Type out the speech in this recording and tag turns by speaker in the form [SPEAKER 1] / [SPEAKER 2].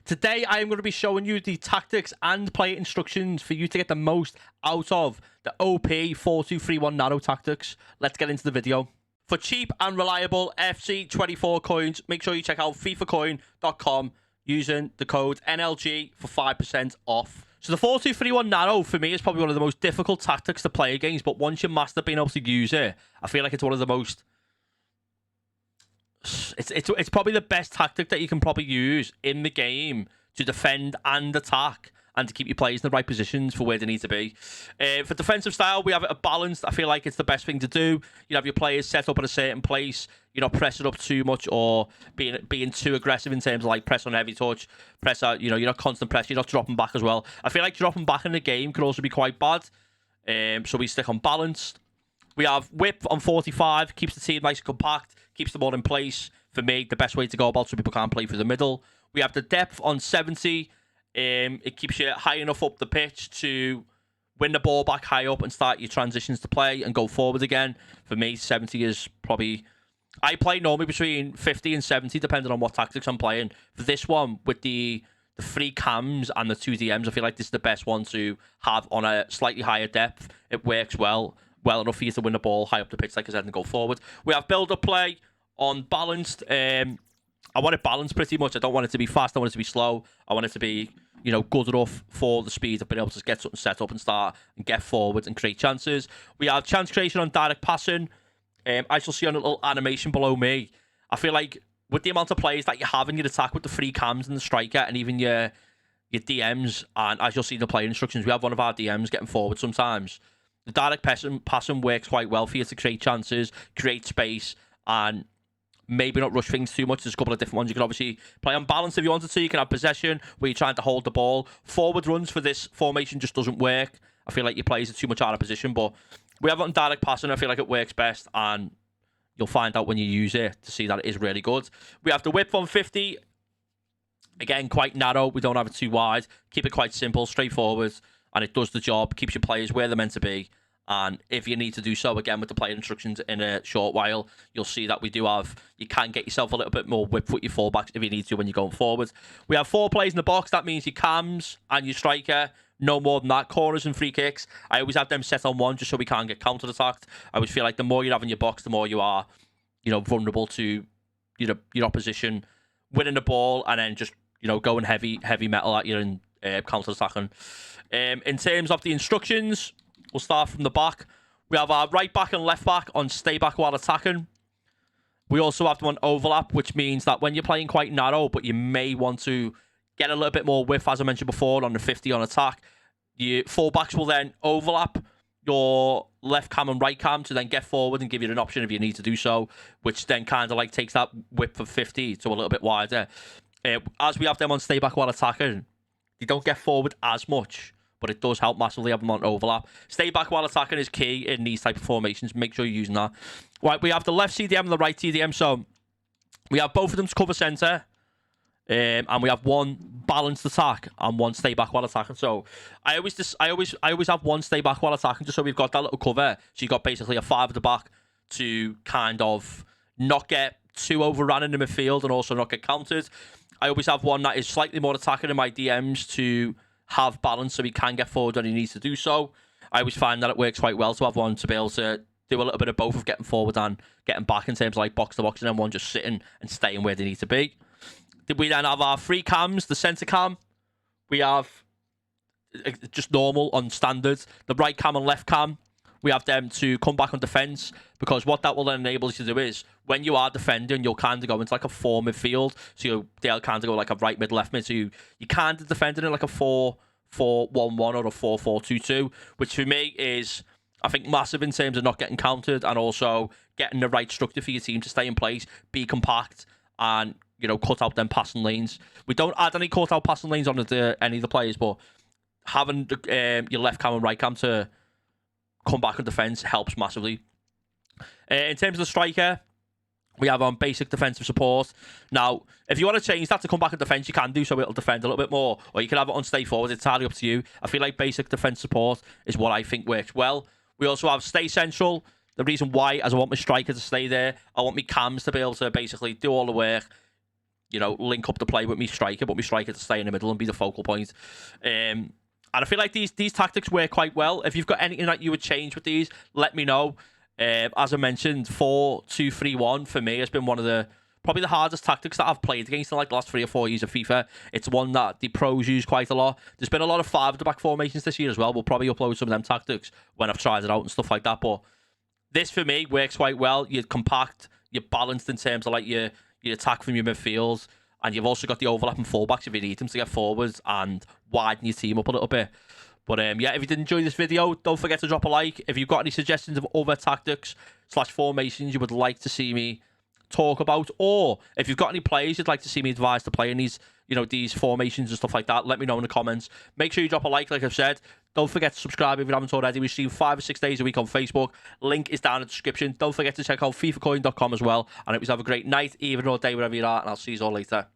[SPEAKER 1] Today, I am going to be showing you the tactics and player instructions for you to get the most out of the OP 4231 Narrow tactics. Let's get into the video. For cheap and reliable FC24 coins, make sure you check out fifacoin.com using the code NLG for 5% off. So the 4231 Narrow, for me, is probably one of the most difficult tactics to play against, but once you master being able to use it, I feel like it's one of the most... It's probably the best tactic that you can probably use in the game to defend and attack and to keep your players in the right positions for where they need to be. For defensive style, we have it balanced. I feel like it's the best thing to do. You have your players set up at a certain place. You're not pressing up too much or being too aggressive in terms of like press on heavy touch, press out. You're not constant press. You're not dropping back as well. I feel like dropping back in the game can also be quite bad. So we stick on balanced. We have whip on 45, keeps the team nice and compact, keeps them all in place. For me, the best way to go about so people can't play through the middle. We have the depth on 70. It keeps you high enough up the pitch to win the ball back high up and start your transitions to play and go forward again. For me, 70 is probably... I play normally between 50 and 70, depending on what tactics I'm playing. For this one, with the 3 cams and the 2 DMs, I feel like this is the best one to have on a slightly higher depth. It works well enough for you to win the ball high up the pitch, like I said, and go forward. We have build-up play on balanced. I want it balanced pretty much. I don't want it to be fast. I want it to be slow. I want it to be, good enough for the speed of being able to get something set up and start and get forward and create chances. We have chance creation on direct passing. I shall see on a little animation below me. I feel like with the amount of players that you have in your attack with the 3 cams and the striker and even your DMs, and as you'll see in the player instructions, we have one of our DMs getting forward sometimes. The direct passing works quite well for you to create chances, create space, and maybe not rush things too much. There's a couple of different ones. You can obviously play on balance if you wanted to. You can have possession where you're trying to hold the ball. Forward runs for this formation just doesn't work. I feel like your players are too much out of position, but we have it on direct passing. I feel like it works best, and you'll find out when you use it to see that it is really good. We have the whip on 50. Again, quite narrow. We don't have it too wide. Keep it quite simple, straightforward, and it does the job. Keeps your players where they're meant to be. And if you need to do so, again, with the player instructions in a short while, you'll see that we do have... You can get yourself a little bit more whip with your fullbacks if you need to when you're going forward. We have 4 players in the box. That means your cams and your striker. No more than that. Corners and free kicks. I always have them set on 1 just so we can't get counter-attacked. I always feel like the more you have in your box, the more you are, vulnerable to your opposition winning the ball and then just, going heavy metal at you and counter-attacking. In terms of the instructions... We'll start from the back. We have our right back and left back on stay back while attacking. We also have them on overlap, which means that when you're playing quite narrow, but you may want to get a little bit more width, as I mentioned before, on the 50 on attack, your fullbacks will then overlap your left cam and right cam to then get forward and give you an option if you need to do so, which then kind of like takes that width of 50 to a little bit wider. As we have them on stay back while attacking, you don't get forward as much, but it does help massively have them on overlap. Stay back while attacking is key in these type of formations. Make sure you're using that. Right, we have the left CDM and the right TDM. So we have both of them to cover centre. And we have 1 balanced attack and 1 stay back while attacking. So I always have 1 stay back while attacking just so we've got that little cover. So you've got basically a 5 at the back to kind of not get too overrun in the midfield and also not get countered. I always have 1 that is slightly more attacking in my DMs to have balance so he can get forward when he needs to do so. I always find that it works quite well to have 1 to be able to do a little bit of both of getting forward and getting back in terms of like box to box, and then 1 just sitting and staying where they need to be. We then have our 3 cams, the centre cam. We have just normal on standards. The right cam and left cam, we have them to come back on defence, because what that will then enable you to do is when you are defending, you'll kind of go into like a 4 midfield. So they'll kind of go like a right mid, left mid. So you kind of defending in like a 4-4-1-1 or a 4-4-2-2, which for me is, I think, massive in terms of not getting countered and also getting the right structure for your team to stay in place, be compact, and cut out them passing lanes. We don't add any cut out passing lanes on any of the players, but having your left cam and right cam to come back on defence helps massively. In terms of the striker, we have on basic defensive support. Now, if you want to change that to come back on defence, you can do so. It'll defend a little bit more, or you can have it on stay forward. It's entirely up to you. I feel like basic defence support is what I think works well. We also have stay central. The reason why is I want my striker to stay there. I want my cams to be able to basically do all the work, link up the play with me striker, but me striker to stay in the middle and be the focal point. And I feel like these tactics work quite well. If you've got anything that you would change with these, let me know. As I mentioned, 4-2-3-1 for me has been one of probably the hardest tactics that I've played against in like the last 3 or 4 years of FIFA. It's one that the pros use quite a lot. There's been a lot of 5-at-the-back formations this year as well. We'll probably upload some of them tactics when I've tried it out and stuff like that. But this for me works quite well. You're compact, you're balanced in terms of like your attack from your midfield, and you've also got the overlapping fullbacks if you need them to get forwards and widen your team up a little bit. But yeah, if you did enjoy this video, don't forget to drop a like. If you've got any suggestions of other tactics / formations you would like to see me talk about, or if you've got any players you'd like to see me advise to play in these, these formations and stuff like that, let me know in the comments. Make sure you drop a like I've said. Don't forget to subscribe if you haven't already. We stream 5 or 6 days a week on Facebook. Link is down in the description. Don't forget to check out FIFAcoin.com as well. And I hope you have a great night, evening or day, wherever you are, and I'll see you all later.